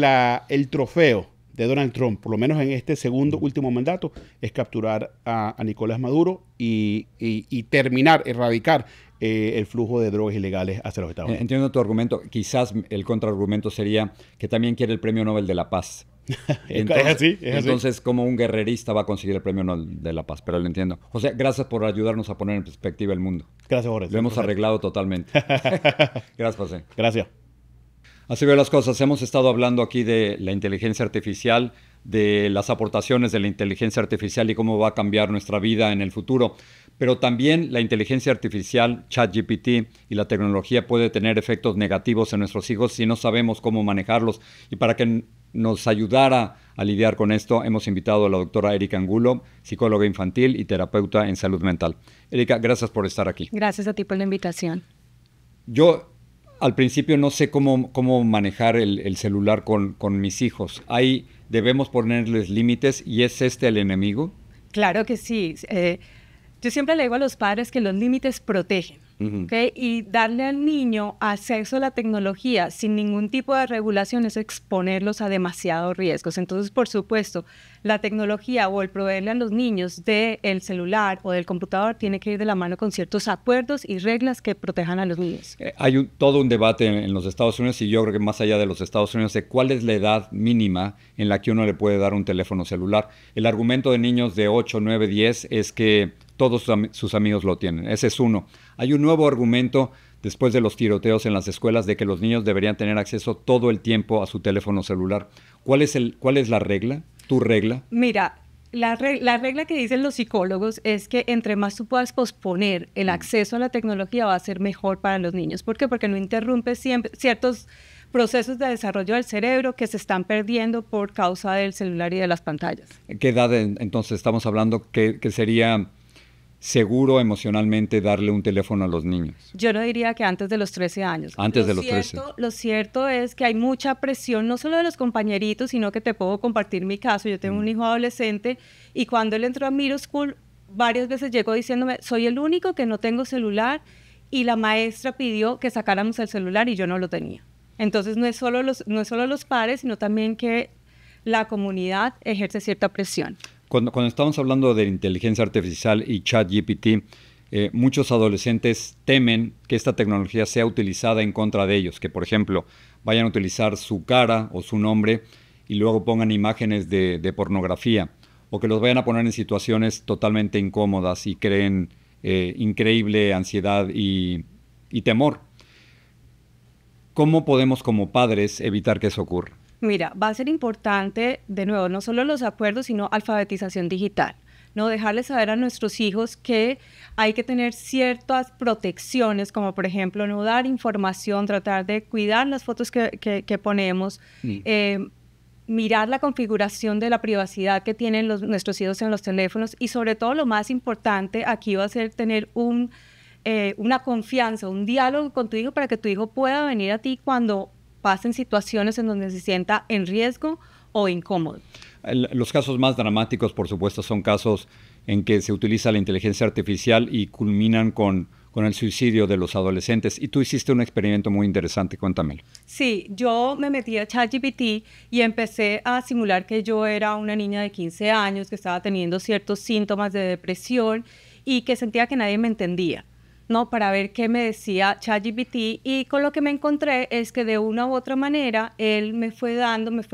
Speaker 8: el trofeo de Donald Trump, por lo menos en este segundo último mandato, es capturar a Nicolás Maduro y terminar, erradicar el flujo de drogas ilegales hacia los Estados Unidos.
Speaker 1: Entiendo tu argumento. Quizás el contraargumento sería que también quiere el Premio Nobel de la Paz. Entonces, como un guerrerista va a conseguir el Premio Nobel de la Paz, pero lo entiendo. José, gracias por ayudarnos a poner en perspectiva el mundo.
Speaker 8: Gracias, Jorge.
Speaker 1: Lo hemos arreglado totalmente. Gracias, José.
Speaker 8: Gracias.
Speaker 1: Así veo las cosas. Hemos estado hablando aquí de la inteligencia artificial, de las aportaciones de la inteligencia artificial y cómo va a cambiar nuestra vida en el futuro. Pero también la inteligencia artificial, ChatGPT y la tecnología puede tener efectos negativos en nuestros hijos si no sabemos cómo manejarlos. Y para que nos ayudara a lidiar con esto, hemos invitado a la doctora Erika Angulo, psicóloga infantil y terapeuta en salud mental. Erika, gracias por estar aquí.
Speaker 9: Gracias a ti por la invitación.
Speaker 1: Yo al principio no sé cómo manejar el celular con mis hijos. Ahí debemos ponerles límites y ¿es este el enemigo?
Speaker 9: Claro que sí. Yo siempre le digo a los padres que los límites protegen. ¿Okay? Y darle al niño acceso a la tecnología sin ningún tipo de regulación es exponerlos a demasiados riesgos. Entonces, por supuesto, la tecnología o el proveerle a los niños del celular o del computador tiene que ir de la mano con ciertos acuerdos y reglas que protejan a los niños.
Speaker 1: Hay todo un debate en los Estados Unidos y yo creo que más allá de los Estados Unidos de cuál es la edad mínima en la que uno le puede dar un teléfono celular. El argumento de niños de 8, 9, 10 es que todos sus amigos lo tienen. Ese es uno. Hay un nuevo argumento después de los tiroteos en las escuelas de que los niños deberían tener acceso todo el tiempo a su teléfono celular. ¿Cuál es la regla? ¿Tu regla?
Speaker 9: Mira, la regla que dicen los psicólogos es que entre más tú puedas posponer el acceso a la tecnología va a ser mejor para los niños. ¿Por qué? Porque no interrumpe ciertos procesos de desarrollo del cerebro que se están perdiendo por causa del celular y de las pantallas.
Speaker 1: ¿Qué edad entonces estamos hablando que sería seguro emocionalmente darle un teléfono a los niños?
Speaker 9: Yo no diría que antes de los 13 años.
Speaker 1: Antes de los 13.
Speaker 9: Lo cierto es que hay mucha presión, no solo de los compañeritos, sino que te puedo compartir mi caso. Yo tengo un hijo adolescente y cuando él entró a middle school, varias veces llegó diciéndome, soy el único que no tengo celular y la maestra pidió que sacáramos el celular y yo no lo tenía. Entonces no es solo los padres, sino también que la comunidad ejerce cierta presión.
Speaker 1: Cuando estamos hablando de inteligencia artificial y ChatGPT, muchos adolescentes temen que esta tecnología sea utilizada en contra de ellos, que por ejemplo vayan a utilizar su cara o su nombre y luego pongan imágenes de pornografía, o que los vayan a poner en situaciones totalmente incómodas y creen increíble ansiedad y temor. ¿Cómo podemos como padres evitar que eso ocurra?
Speaker 9: Mira, va a ser importante, de nuevo, no solo los acuerdos, sino alfabetización digital. No dejarles saber a nuestros hijos que hay que tener ciertas protecciones, como por ejemplo no dar información, tratar de cuidar las fotos que ponemos, mirar la configuración de la privacidad que tienen nuestros hijos en los teléfonos y sobre todo lo más importante aquí va a ser tener una confianza, un diálogo con tu hijo para que tu hijo pueda venir a ti cuando pasen situaciones en donde se sienta en riesgo o incómodo.
Speaker 1: Los casos más dramáticos, por supuesto, son casos en que se utiliza la inteligencia artificial y culminan con con el suicidio de los adolescentes. Y tú hiciste un experimento muy interesante, cuéntamelo.
Speaker 9: Sí, yo me metí a ChatGPT y empecé a simular que yo era una niña de 15 años que estaba teniendo ciertos síntomas de depresión y que sentía que nadie me entendía, ¿no? Para ver qué me decía ChatGPT, y con lo que me encontré es que de una u otra manera él me fue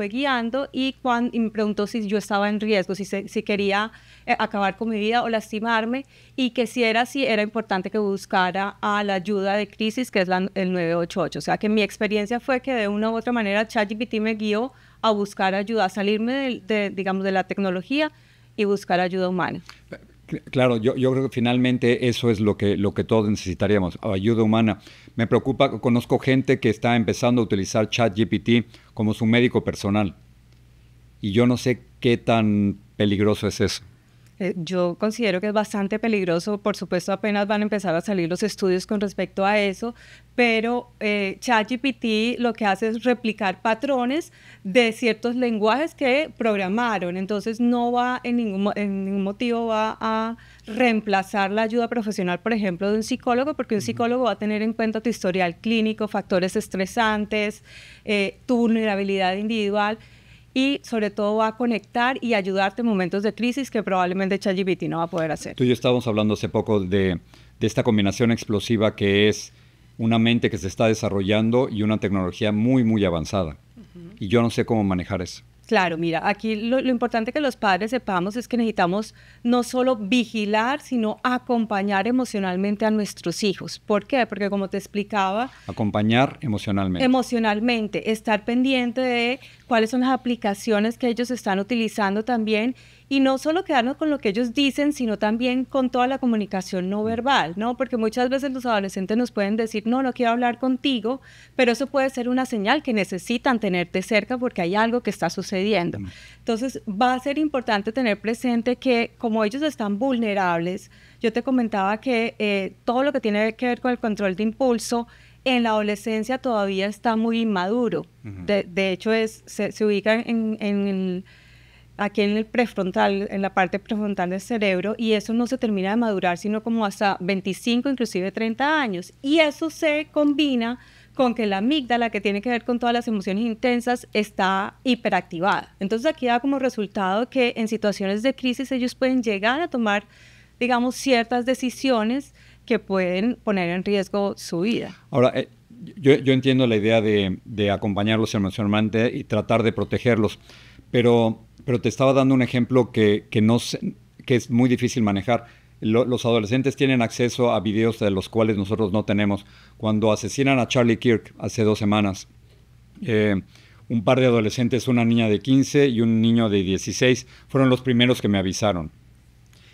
Speaker 9: guiando y me preguntó si yo estaba en riesgo, si quería acabar con mi vida o lastimarme, y que si era así, era importante que buscara a la ayuda de crisis, que es el 988. O sea, que mi experiencia fue que de una u otra manera ChatGPT me guió a buscar ayuda, a salirme digamos, de la tecnología y buscar ayuda humana.
Speaker 1: Claro, yo creo que finalmente eso es lo que todos necesitaríamos, ayuda humana. Me preocupa, conozco gente que está empezando a utilizar ChatGPT como su médico personal, y yo no sé qué tan peligroso es eso.
Speaker 9: Yo considero que es bastante peligroso. Por supuesto, apenas van a empezar a salir los estudios con respecto a eso, pero ChatGPT lo que hace es replicar patrones de ciertos lenguajes que programaron. Entonces, no va en ningún motivo va a reemplazar la ayuda profesional, por ejemplo, de un psicólogo, porque un psicólogo va a tener en cuenta tu historial clínico, factores estresantes, tu vulnerabilidad individual, y sobre todo va a conectar y ayudarte en momentos de crisis que probablemente ChatGPT no va a poder hacer.
Speaker 1: Tú y yo estábamos hablando hace poco de esta combinación explosiva que es una mente que se está desarrollando y una tecnología muy, muy avanzada. Y yo no sé cómo manejar eso.
Speaker 9: Claro, mira, aquí lo importante que los padres sepamos es que necesitamos no solo vigilar, sino acompañar emocionalmente a nuestros hijos. ¿Por qué? Porque como te explicaba...
Speaker 1: Acompañar emocionalmente.
Speaker 9: Emocionalmente, estar pendiente de cuáles son las aplicaciones que ellos están utilizando también, y no solo quedarnos con lo que ellos dicen, sino también con toda la comunicación no verbal, ¿no? Porque muchas veces los adolescentes nos pueden decir, no quiero hablar contigo, pero eso puede ser una señal que necesitan tenerte cerca porque hay algo que está sucediendo. Entonces, va a ser importante tener presente que como ellos están vulnerables, yo te comentaba que todo lo que tiene que ver con el control de impulso en la adolescencia todavía está muy inmaduro. De hecho, se ubica aquí en el prefrontal, en la parte prefrontal del cerebro, y eso no se termina de madurar sino como hasta 25, inclusive 30 años. Y eso se combina con que la amígdala, que tiene que ver con todas las emociones intensas, está hiperactivada. Entonces aquí da como resultado que en situaciones de crisis ellos pueden llegar a tomar, digamos, ciertas decisiones que pueden poner en riesgo su vida.
Speaker 1: Ahora, yo entiendo la idea de acompañarlos emocionalmente y tratar de protegerlos, pero te estaba dando un ejemplo que es muy difícil manejar. Los adolescentes tienen acceso a videos de los cuales nosotros no tenemos. Cuando asesinan a Charlie Kirk hace 2 semanas, un par de adolescentes, una niña de 15 y un niño de 16, fueron los primeros que me avisaron.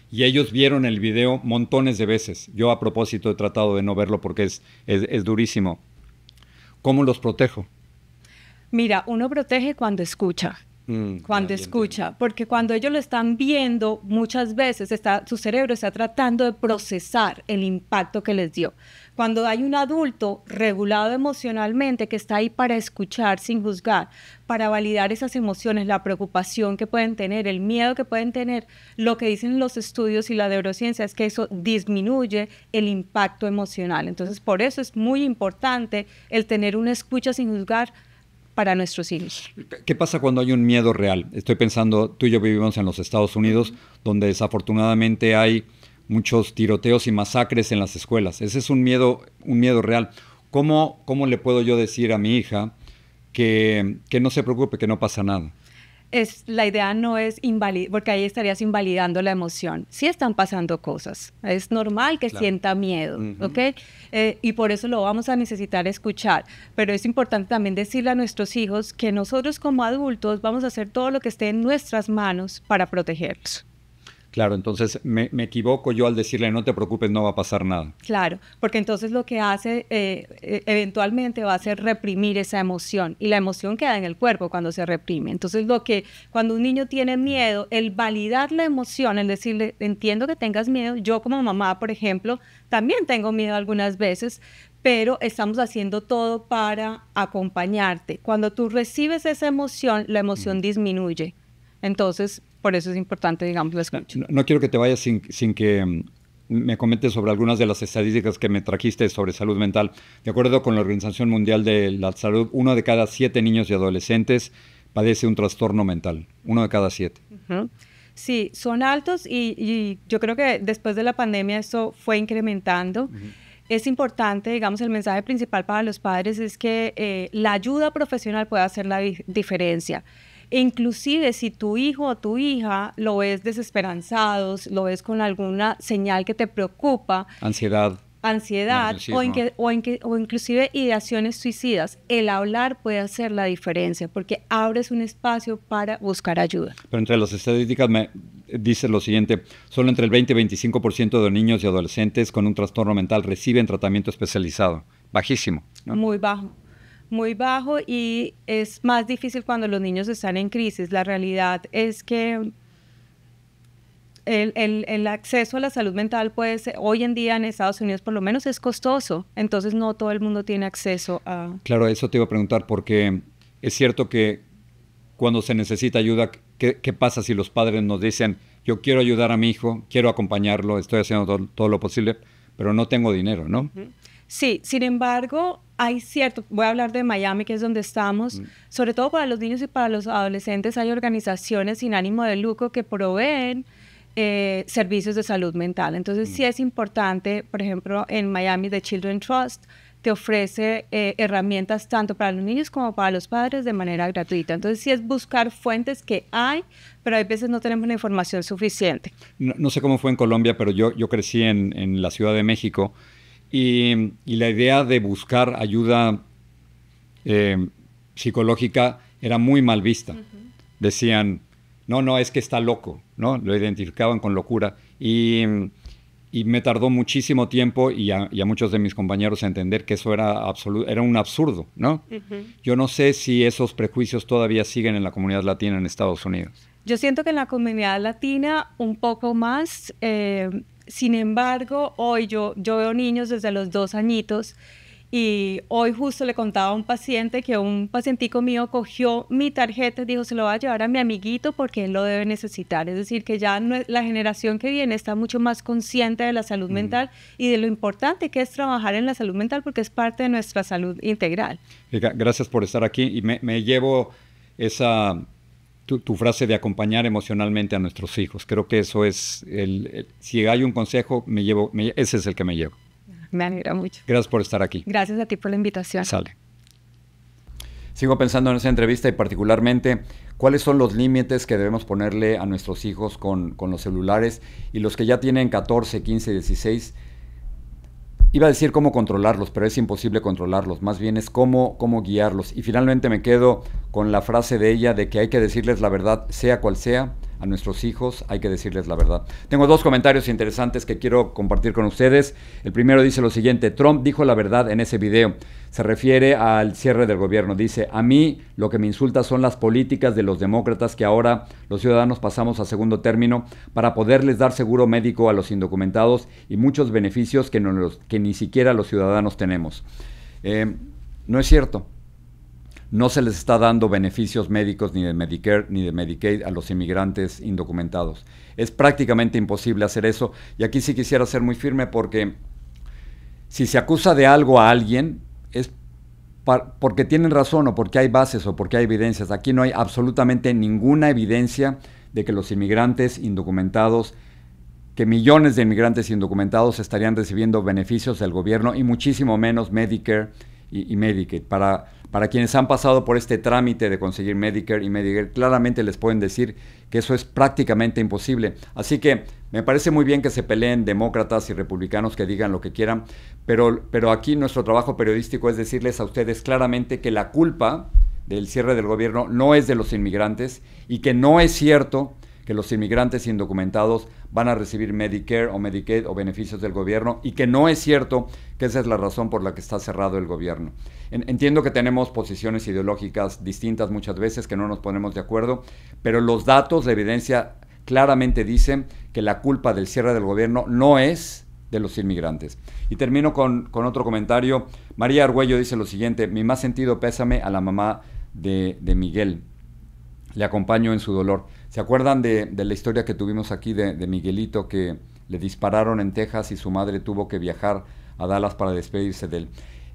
Speaker 1: Y ellos vieron el video montones de veces. Yo a propósito he tratado de no verlo porque es durísimo. ¿Cómo los protejo?
Speaker 9: Mira, uno protege cuando escucha. Cuando escucha, porque cuando ellos lo están viendo, muchas veces su cerebro está tratando de procesar el impacto que les dio. Cuando hay un adulto regulado emocionalmente que está ahí para escuchar sin juzgar, para validar esas emociones, la preocupación que pueden tener, el miedo que pueden tener, lo que dicen los estudios y la neurociencia es que eso disminuye el impacto emocional. Entonces, por eso es muy importante el tener una escucha sin juzgar para nuestros hijos.
Speaker 1: ¿Qué pasa cuando hay un miedo real? Estoy pensando, tú y yo vivimos en los Estados Unidos, donde desafortunadamente hay muchos tiroteos y masacres en las escuelas. Ese es un miedo real. ¿Cómo le puedo yo decir a mi hija que no se preocupe, que no pasa nada?
Speaker 9: La idea no es invalidar, porque ahí estarías invalidando la emoción. Sí están pasando cosas, es normal que sienta miedo, ¿ok? Y por eso lo vamos a necesitar escuchar, pero es importante también decirle a nuestros hijos que nosotros como adultos vamos a hacer todo lo que esté en nuestras manos para protegerlos.
Speaker 1: Claro, entonces me equivoco yo al decirle no te preocupes, no va a pasar nada.
Speaker 9: Claro, porque entonces lo que hace eventualmente va a ser reprimir esa emoción, y la emoción queda en el cuerpo cuando se reprime. Entonces cuando un niño tiene miedo, el validar la emoción, el decirle entiendo que tengas miedo, yo como mamá, por ejemplo, también tengo miedo algunas veces, pero estamos haciendo todo para acompañarte. Cuando tú recibes esa emoción, la emoción disminuye. Entonces, por eso es importante, digamos, la escucha.
Speaker 1: No quiero que te vayas sin que me comentes sobre algunas de las estadísticas que me trajiste sobre salud mental. De acuerdo con la Organización Mundial de la Salud, 1 de cada 7 niños y adolescentes padece un trastorno mental. 1 de cada 7.
Speaker 9: Uh-huh. Sí, son altos y yo creo que después de la pandemia esto fue incrementando. Uh-huh. Es importante, digamos, el mensaje principal para los padres es que la ayuda profesional puede hacer la diferencia. Inclusive si tu hijo o tu hija lo ves desesperanzados, lo ves con alguna señal que te preocupa.
Speaker 1: Ansiedad
Speaker 9: o inclusive ideaciones suicidas, el hablar puede hacer la diferencia porque abres un espacio para buscar ayuda.
Speaker 1: Pero entre las estadísticas me dice lo siguiente: solo entre el 20 y 25% de niños y adolescentes con un trastorno mental reciben tratamiento especializado. Bajísimo, ¿no?
Speaker 9: Muy bajo, y es más difícil cuando los niños están en crisis. La realidad es que el acceso a la salud mental puede ser, hoy en día en Estados Unidos por lo menos es costoso, entonces no todo el mundo tiene acceso a...
Speaker 1: Claro, eso te iba a preguntar, porque es cierto que cuando se necesita ayuda, ¿qué pasa si los padres nos dicen, yo quiero ayudar a mi hijo, quiero acompañarlo, estoy haciendo todo lo posible, pero no tengo dinero, ¿no?
Speaker 9: Uh-huh. Sí, sin embargo, voy a hablar de Miami, que es donde estamos, sobre todo para los niños y para los adolescentes, hay organizaciones sin ánimo de lucro que proveen servicios de salud mental. Entonces sí es importante, por ejemplo, en Miami The Children Trust te ofrece herramientas tanto para los niños como para los padres de manera gratuita. Entonces sí es buscar fuentes que hay, pero hay veces no tenemos la información suficiente.
Speaker 1: No sé cómo fue en Colombia, pero yo crecí en la Ciudad de México y la idea de buscar ayuda psicológica era muy mal vista. Uh-huh. Decían, no, es que está loco, ¿no? Lo identificaban con locura. Y me tardó muchísimo tiempo y a muchos de mis compañeros a entender que eso era un absurdo, ¿no? Uh-huh. Yo no sé si esos prejuicios todavía siguen en la comunidad latina en Estados Unidos.
Speaker 9: Yo siento que en la comunidad latina un poco más. Sin embargo, hoy yo veo niños desde los 2 añitos. Y hoy justo le contaba a un paciente que un pacientico mío cogió mi tarjeta y dijo, se lo voy a llevar a mi amiguito porque él lo debe necesitar. Es decir, que ya la generación que viene está mucho más consciente de la salud mental y de lo importante que es trabajar en la salud mental porque es parte de nuestra salud integral.
Speaker 1: Gracias por estar aquí y me llevo tu frase de acompañar emocionalmente a nuestros hijos. Creo que eso es, si hay un consejo, ese es el que me llevo.
Speaker 9: Me alegra mucho.
Speaker 1: Gracias por estar aquí.
Speaker 9: Gracias a ti por la invitación.
Speaker 1: Sale. Sigo pensando en esa entrevista y particularmente cuáles son los límites que debemos ponerle a nuestros hijos con los celulares y los que ya tienen 14, 15, 16. Iba a decir cómo controlarlos, pero es imposible controlarlos. Más bien es cómo guiarlos. Y finalmente me quedo con la frase de ella de que hay que decirles la verdad, sea cual sea. A nuestros hijos hay que decirles la verdad. Tengo 2 comentarios interesantes que quiero compartir con ustedes. El primero dice lo siguiente: Trump dijo la verdad en ese video. Se refiere al cierre del gobierno. Dice, a mí lo que me insulta son las políticas de los demócratas que ahora los ciudadanos pasamos a segundo término para poderles dar seguro médico a los indocumentados y muchos beneficios que ni siquiera los ciudadanos tenemos. No es cierto. No se les está dando beneficios médicos ni de Medicare ni de Medicaid a los inmigrantes indocumentados. Es prácticamente imposible hacer eso. Y aquí sí quisiera ser muy firme porque si se acusa de algo a alguien es porque tienen razón o porque hay bases o porque hay evidencias. Aquí no hay absolutamente ninguna evidencia de que los inmigrantes indocumentados, que millones de inmigrantes indocumentados estarían recibiendo beneficios del gobierno y muchísimo menos Medicare y Medicaid. Para quienes han pasado por este trámite de conseguir Medicare y Medicaid, claramente les pueden decir que eso es prácticamente imposible. Así que me parece muy bien que se peleen demócratas y republicanos, que digan lo que quieran, pero aquí nuestro trabajo periodístico es decirles a ustedes claramente que la culpa del cierre del gobierno no es de los inmigrantes y que no es cierto que los inmigrantes indocumentados van a recibir Medicare o Medicaid o beneficios del gobierno y que no es cierto que esa es la razón por la que está cerrado el gobierno. Entiendo que tenemos posiciones ideológicas distintas muchas veces, que no nos ponemos de acuerdo, pero los datos, la evidencia claramente dicen que la culpa del cierre del gobierno no es de los inmigrantes. Y termino con otro comentario. María Argüello dice lo siguiente: mi más sentido pésame a la mamá de Miguel. Le acompaño en su dolor. ¿Se acuerdan de la historia que tuvimos aquí de Miguelito, que Le dispararon en Texas y su madre tuvo que viajar a Dallas para despedirse de él.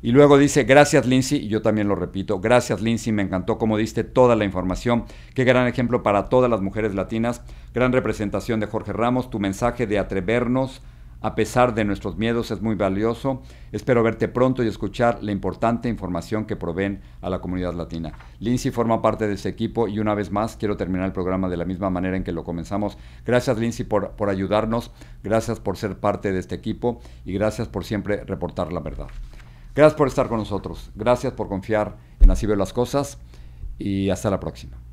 Speaker 1: Y luego dice, gracias Lindsay, y yo también lo repito, gracias Lindsay, me encantó cómo diste toda la información, qué gran ejemplo para todas las mujeres latinas, gran representación de Jorge Ramos, tu mensaje de atrevernos a pesar de nuestros miedos es muy valioso, espero verte pronto y escuchar la importante información que proveen a la comunidad latina. Lindsay forma parte de ese equipo y una vez más quiero terminar el programa de la misma manera en que lo comenzamos. Gracias Lindsay por ayudarnos, gracias por ser parte de este equipo y gracias por siempre reportar la verdad. Gracias por estar con nosotros, gracias por confiar en Así Veo las Cosas y hasta la próxima.